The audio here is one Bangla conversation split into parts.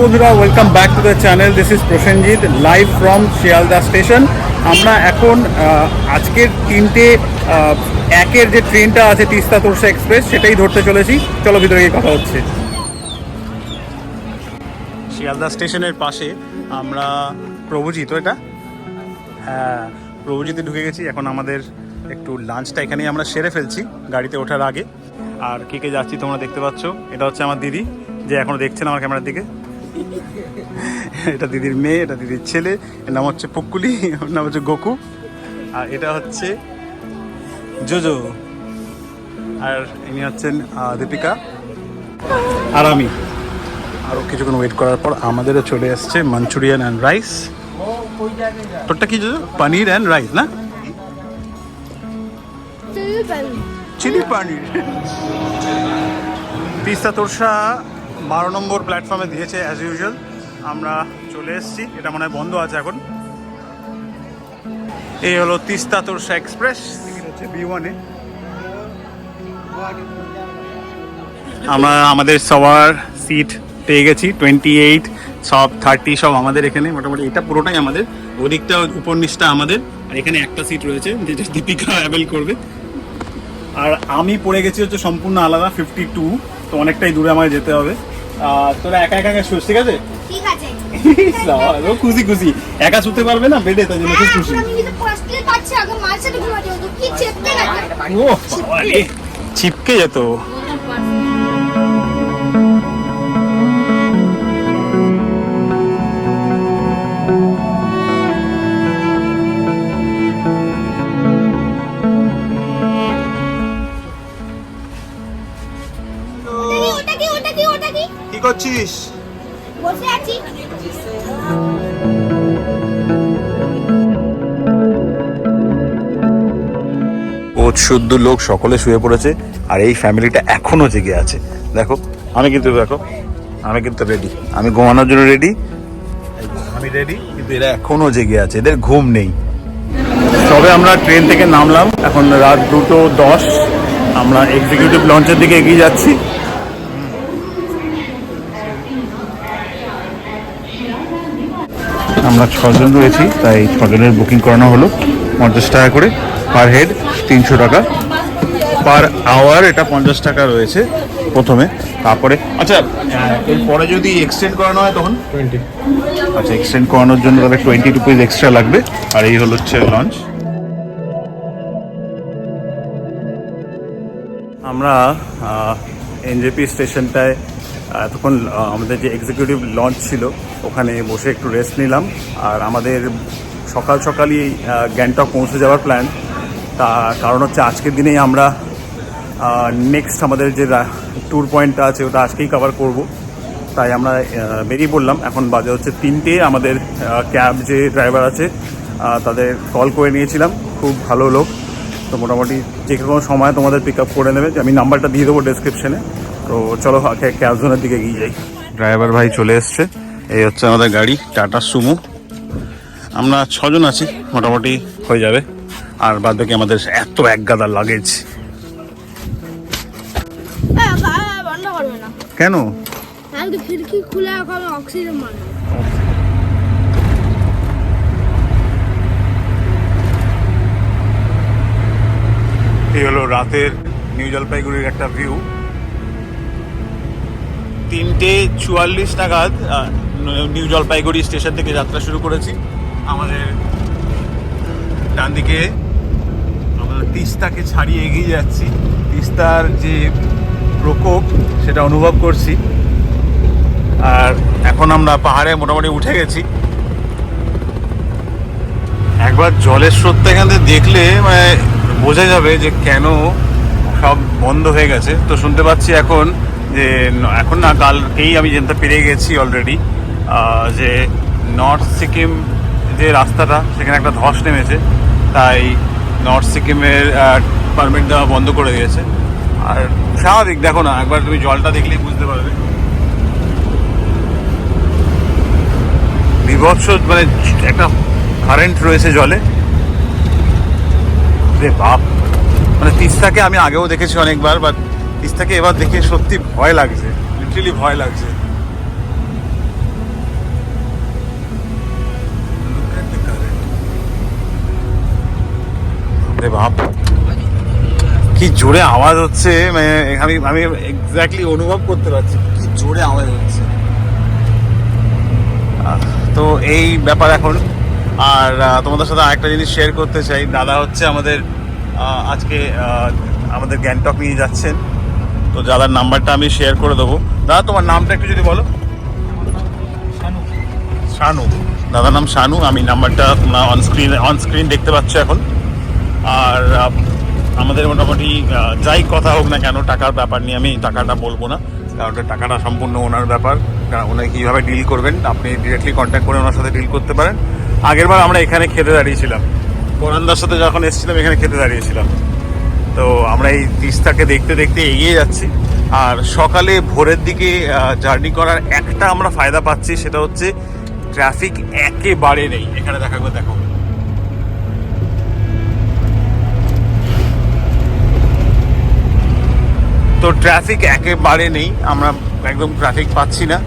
বন্ধুরা, welcome back to the channel. This is Prosenjit live from Sealdah station. আমরা এখন আজকের 3:01 যে ট্রেনটা আছে তিস্তা তোরসা এক্সপ্রেস, সেটাই ধরতে চলেছি। চলো ভিতরে গিয়ে কথা হচ্ছে। শিয়ালদা স্টেশনের পাশে আমরা প্রভুজিৎ, এটা হ্যাঁ প্রভুজিতে ঢুকে গেছি। এখন আমাদের একটু লাঞ্চটা এখানেই আমরা সেরে ফেলছি গাড়িতে ওঠার আগে। আর কে কে যাচ্ছি তোমরা দেখতে পাচ্ছ। এটা হচ্ছে আমার দিদি, যে এখনো দেখছেন আমার ক্যামেরার দিকে। এটা দিদির মেয়ে, এটা দিদির ছেলে, এর নাম হচ্ছে পুকুলি, ওর নাম হচ্ছে গোকু। আর এটা হচ্ছে জোজো, আর ইনি হচ্ছেন দীপিকা, আর আমি। আরও কিছুক্ষণ ওয়েট করার পর আমাদেরও চলে আসছে মাঞ্চুরিয়ান অ্যান্ড রাইস। তোরটা কি জোজো? পনির অ্যান্ড রাইস না? চিলি পনির। তিস্তা তোরসা 12 নম্বর প্ল্যাটফর্মে দিয়েছে অ্যাজ ইউজুয়াল। আমরা চলে এসেছি, এটা মনে হয় বন্ধ আছে এখন। এই হলো তিস্তা তোরসা এক্সপ্রেস, হচ্ছে B1-এ। আমরা আমাদের সবার সিট পেয়ে গেছি, 28 সব 30 সব আমাদের এখানে। মোটামুটি এটা পুরোটাই আমাদের, ওদিকটা উপর নিচটা আমাদের। আর এখানে একটা সিট রয়েছে যেটা দীপিকা অ্যাভেল করবে। আর আমি পড়ে গেছি হচ্ছে সম্পূর্ণ আলাদা 52, তো অনেকটাই দূরে আমায় যেতে হবে। তোরা একা একা শুস, ঠিক আছে? ঠিক আছে। খুশি খুশি, একা শুতে পারবে না বেডে, তাই জন্য খুব খুশি। ও ছিপকে যেত। কি করছিস? বসে আছি। শুদ্ধ লোক সকলে শুয়ে পড়েছে, আর এই ফ্যামিলিটা এখনো জেগে আছে। দেখো আমি কিন্তু রেডি, আমি ঘুমানোর জন্য রেডি, আমি রেডি, কিন্তু এরা এখনো জেগে আছে, এদের ঘুম নেই। তবে আমরা ট্রেন থেকে নামলাম, এখন রাত 2:10। আমরা এক্সিকিউটিভ লঞ্চের দিকে এগিয়ে যাচ্ছি। আমরা 6 জন রয়েছি, তাই 6 জনের বুকিং করানো হলো 50 টাকা করে পার হেড, 300 টাকা পার আওয়ার। এটা 50 টাকা রয়েছে প্রথমে, তারপরে আচ্ছা এরপরে যদি এক্সটেন্ড করানো হয় তখন 20। আচ্ছা, এক্সটেন্ড করানোর জন্য তাহলে 20 রুপিস এক্সট্রা লাগবে। আর এই হলো হচ্ছে লঞ্চ। আমরা এনজেপি স্টেশনটায় তখন আমাদের যে এক্সিকিউটিভ লঞ্চ ছিল ওখানে বসে একটু রেস্ট নিলাম। আর আমাদের সকালই গ্যাংটক পৌঁছে যাওয়ার প্ল্যান। তা কারণ হচ্ছে আজকের দিনেই আমরা নেক্সট আমাদের যে ট্যুর পয়েন্টটা আছে ওটা আজকেই কভার করব। তাই আমরা বেরিয়ে পড়লাম। এখন বাজে হচ্ছে 3টে। আমাদের ক্যাব যে ড্রাইভার আছে তাদের কল করে নিয়েছিলাম, খুব ভালো লোক। তো মোটামুটি যে কোনো সময় তোমাদের পিক আপ করে নেবে, আমি নাম্বারটা দিয়ে দেবো ডেসক্রিপশনে। তো চলো ক্যাব জোনের দিকে এগিয়ে যাই। ড্রাইভার ভাই চলে এসছে, এই হচ্ছে আমাদের গাড়ি টাটা সুমো। আমরা 6 জন আছি, মোটামুটি হয়ে যাবে। আর বাদ বাকি আমাদের এত এক গাদা লাগেজ। কেন? খিড়কি খুলে অক্সিজেন মারে। এই হলো রাতের নিউ জলপাইগুড়ির একটা ভিউ। 3:44 নাগাদ নিউ জলপাইগুড়ি স্টেশন থেকে যাত্রা শুরু করেছি। আমাদের ডান দিকে আমরা তিস্তাকে ছাড়িয়ে এগিয়ে যাচ্ছি। তিস্তার যে প্রকোপ সেটা অনুভব করছি। আর এখন আমরা পাহাড়ে মোটামুটি উঠে গেছি। একবার জলের স্রোতটা এখান থেকে দেখলে মানে বোঝা যাবে যে কেন সব বন্ধ হয়ে গেছে। তো শুনতে পাচ্ছি এখন যে এখন না, কালকেই আমি জানতে পেরে গেছি অলরেডি যে নর্থ সিকিম যে রাস্তাটা সেখানে একটা ধস নেমেছে, তাই নর্থ সিকিমের পারমিট দেওয়া বন্ধ করে দিয়েছে। আর স্বাভাবিক, দেখো না, একবার তুমি জলটা দেখলেই বুঝতে পারবে। বিভৎস মানে একটা কারেন্ট রয়েছে জলে। রে বাপ, মানে তিস্তাকে আমি আগেও দেখেছি অনেকবার, বাট তিস্তাকে এবার দেখে সত্যি ভয় লাগছে, লিটারালি ভয় লাগছে। কি জোরে আওয়াজ হচ্ছে, মানে আমি আমি এক্স্যাক্টলি অনুভব করতে পারছি কি জোরে আওয়াজ হচ্ছে। তো এই ব্যাপার এখন। আর তোমাদের সাথে আরেকটা জিনিস শেয়ার করতে চাই, দাদা হচ্ছে আমাদের আজকে আমাদের গ্যাংটক নিয়ে যাচ্ছেন। তো দাদার নাম্বারটা আমি শেয়ার করে দেবো। দাদা তোমার নামটা একটু যদি বলো। শানু, দাদার নাম শানু। আমি নাম্বারটা তোমরা অন স্ক্রিন দেখতে পাচ্ছ এখন। আর আমাদের মোটামুটি যাই কথা হোক না কেন, টাকার ব্যাপার নিয়ে আমি টাকাটা বলবো না, কারণ টাকাটা সম্পূর্ণ ওনার ব্যাপার। কারণ উনি কীভাবে ডিল করবেন, আপনি ডিরেক্টলি কন্ট্যাক্ট করে ওনার সাথে ডিল করতে পারেন। আগেরবার আমরা এখানে খেতে দাঁড়িয়েছিলাম, পরানদার সাথে যখন এসেছিলাম এখানে খেতে দাঁড়িয়েছিলাম। তো আমরা এই তিস্তাকে দেখতে দেখতে এগিয়ে যাচ্ছি। আর সকালে ভোরের দিকে জার্নি করার একটা আমরা ফায়দা পাচ্ছি, সেটা হচ্ছে ট্রাফিক একেবারে নেই এখানে। দেখো তো ট্রাফিক একেবারে নেই, আমরা একদম ট্রাফিক পাচ্ছি না।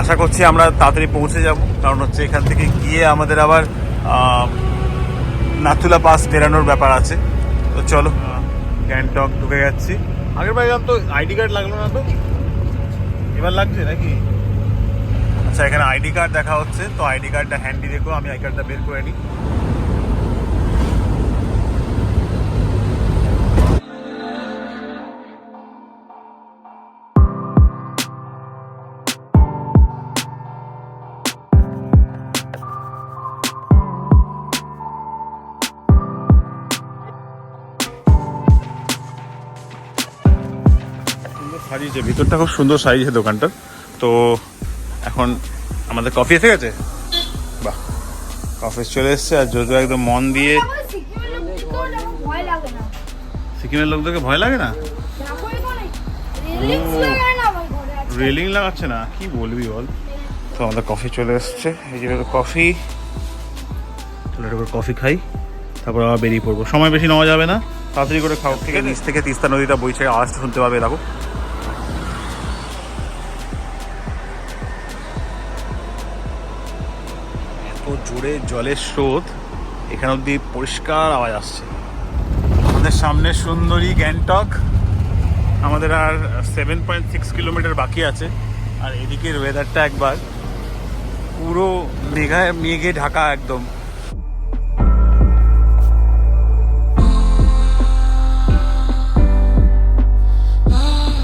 আশা করছি আমরা তাড়াতাড়ি পৌঁছে যাব, কারণ হচ্ছে এখান থেকে গিয়ে আমাদের আবার নাথুলা পাস বেরানোর ব্যাপার আছে। তো চলো, গ্যাংটক ঢুকে যাচ্ছি। আগের বার তো আইডি কার্ড লাগলো না, তো এবার লাগছে নাকি? আচ্ছা, এখানে আইডি কার্ড দেখা হচ্ছে, তো আইডি কার্ডটা হ্যান্ডি দেখো, আমি আই কার্ডটা বের করে নিই। সাজিয়েছে, ভিতরটা খুব সুন্দর সাজিয়েছে দোকানটা। তো এখন আমাদের কফি এসে গেছে, বাহ, কফি চলে এসছে। আর যদিও একদম মন দিয়ে, সিকিমের লোকদেরকে ভয় লাগে না, রেলিং লাগাচ্ছে না, কি বলবি বল। তো আমাদের কফি চলে এসছে, এই যে কফি। চলো একটা করে কফি খাই, তারপর আবার বেরিয়ে পড়বো। সময় বেশি নেওয়া যাবে না, তাড়াতাড়ি করে খাও। থেকে নিচ থেকে তিস্তা নদীটা বইছে, আওয়াজটা শুনতে পাবে। দেখো এত জোরে জলের স্রোত, এখান অব্দি পরিষ্কার আওয়াজ আসছে। আমাদের সামনে সুন্দরী গ্যাংটক, আমাদের আর 7.6 কিলোমিটার বাকি আছে। আর এদিকের ওয়েদারটা একবার, পুরো মেঘে ঢাকা একদম।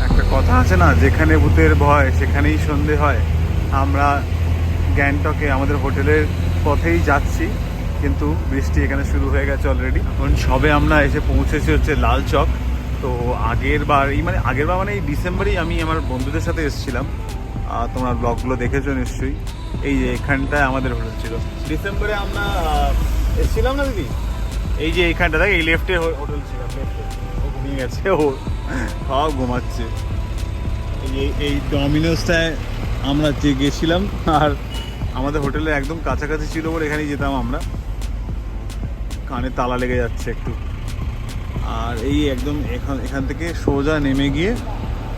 একটা কথা আছে না, যেখানে ভূতের ভয় সেখানেই সন্ধে হয়। আমরা গ্যাংটকে আমাদের হোটেলের পথেই যাচ্ছি, কিন্তু বৃষ্টি এখানে শুরু হয়ে গেছে অলরেডি। এখন সবে আমরা এসে পৌঁছেছি হচ্ছে লাল চক। তো আগের বার মানে এই ডিসেম্বরেই আমি আমার বন্ধুদের সাথে এসেছিলাম। তোমরা ব্লগগুলো দেখেছো নিশ্চয়ই। এই যে এখানটায় আমাদের হোটেল ছিল, ডিসেম্বরে আমরা এসেছিলাম না দিদি? এই যে এইখানটা দেখ, এই লেফটে হোটেল ছিল, লেফটে। ও ঘুমিয়ে গেছে, ও সব ঘুমাচ্ছে। এই ডমিনোসটায় আমরা যে গেছিলাম, আর আমাদের হোটেলে একদম কাছাকাছি ছিল বলে এখানেই যেতাম আমরা। কানে তালা লেগে যাচ্ছে একটু। আর এই একদম এখান থেকে সোজা নেমে গিয়ে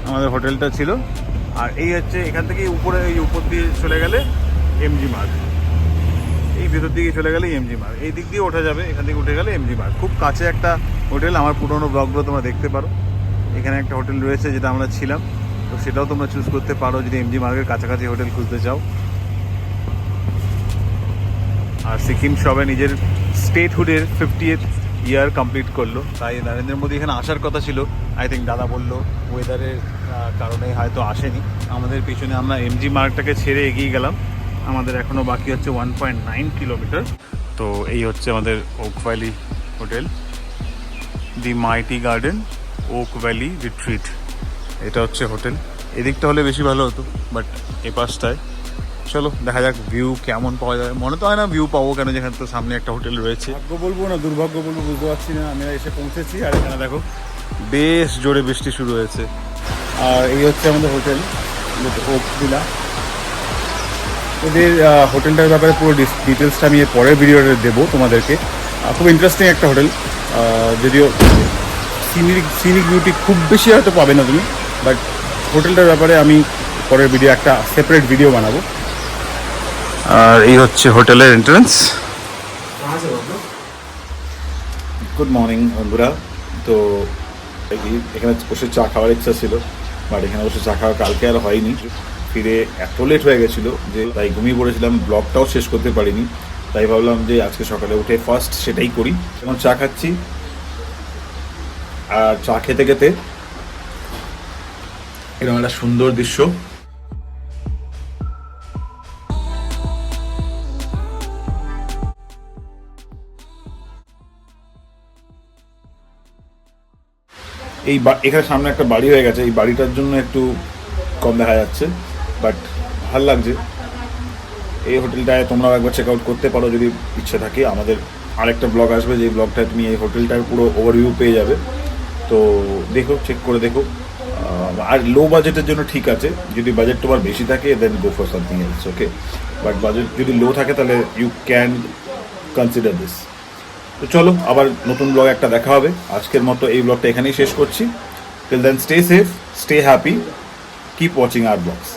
আমাদের হোটেলটা ছিল। আর এই হচ্ছে এখান থেকে উপরে, এই উপর দিয়ে চলে গেলে এমজি মার্গ, এই ভেতর দিকে চলে গেলে এমজি মার্গ, এই দিক দিয়ে ওঠা যাবে। এখান থেকে উঠে গেলে এমজি মার্গ, খুব কাছে একটা হোটেল। আমার পুরোনো ব্লগগুলো তোমরা দেখতে পারো। এখানে একটা হোটেল রয়েছে যেটা আমরা ছিলাম, তো সেটাও তোমরা চুজ করতে পারো যদি এমজি মার্গের কাছাকাছি হোটেল খুঁজতে চাও। আর সিকিম সবে নিজের স্টেটহুডের 50th ইয়ার কমপ্লিট করলো, তাই নরেন্দ্র মোদী এখানে আসার কথা ছিল। আই থিঙ্ক দাদা বললো ওয়েদারের কারণে হয়তো আসেনি। আমাদের পিছনে আমরা এমজি মার্গটাকে ছেড়ে এগিয়ে গেলাম। আমাদের এখনও বাকি হচ্ছে 1.9 কিলোমিটার। তো এই হচ্ছে আমাদের ওক ভ্যালি হোটেল, দি মাইটি গার্ডেন ওক ভ্যালি রিট্রিট। এটা হচ্ছে হোটেল। এদিকটা হলে বেশি ভালো হতো, বাট এ পাশটায়। চলো দেখা যাক ভিউ কেমন পাওয়া যায়। মনে তো হয় না ভিউ পাবো, কেন যেখানে তো সামনে একটা হোটেল রয়েছে। ভাগ্য বলবো না দুর্ভাগ্য বলবো বুঝতে পারছি না। আমরা এসে পৌঁছেছি, আর এখানে দেখো বেশ জোরে বৃষ্টি শুরু হয়েছে। আর এই হচ্ছে আমাদের হোটেল ওক ভিলা। এদের হোটেলটার ব্যাপারে পুরো ডিটেলসটা আমি পরের ভিডিওতে দেবো তোমাদেরকে। খুব ইন্টারেস্টিং একটা হোটেল, যদিও সিনিক বিউটি খুব বেশি হয়তো পাবে না তুমি, বাট হোটেলটার ব্যাপারে আমি পরের ভিডিও একটা সেপারেট ভিডিও বানাবো। আর এই হচ্ছে হোটেলের এন্ট্রান্স। গুড মর্নিং বন্ধুরা। তো এখানে বসে চা খাওয়ার ইচ্ছা ছিল, বাট এখানে বসে চা খাওয়া কালকে আর হয়নি। ফিরে এত লেট হয়ে গেছিলো যে তাই ঘুমিয়ে পড়েছিলাম, ব্লগটাও শেষ করতে পারিনি। তাই ভাবলাম যে আজকে সকালে উঠে ফার্স্ট সেটাই করি। এখন চা খাচ্ছি, আর চা খেতে খেতে এরকম একটা সুন্দর দৃশ্য। এখানে সামনে একটা বাড়ি হয়ে গেছে, এই বাড়িটার জন্য একটু কম দেখা যাচ্ছে, বাট ভাল লাগছে। এই হোটেলটায় তোমরাও একবার চেক আউট করতে পারো যদি ইচ্ছে থাকে। আমাদের আরেকটা ব্লগ আসবে, যে ব্লগটায় তুমি এই হোটেলটার পুরো ওভারভিউ পেয়ে যাবে। তো দেখো, চেক করে দেখো। আর লো বাজেটের জন্য ঠিক আছে, যদি বাজেট তোমার বেশি থাকে then go for something else, okay. But budget যদি লো থাকে তাহলে ইউ ক্যান কনসিডার দিস। তো চলো, আবার নতুন ব্লগ একটা দেখা হবে। আজকের মতো এই ব্লগটা এখানেই শেষ করছি। Till then, stay safe, stay happy, keep watching our blogs.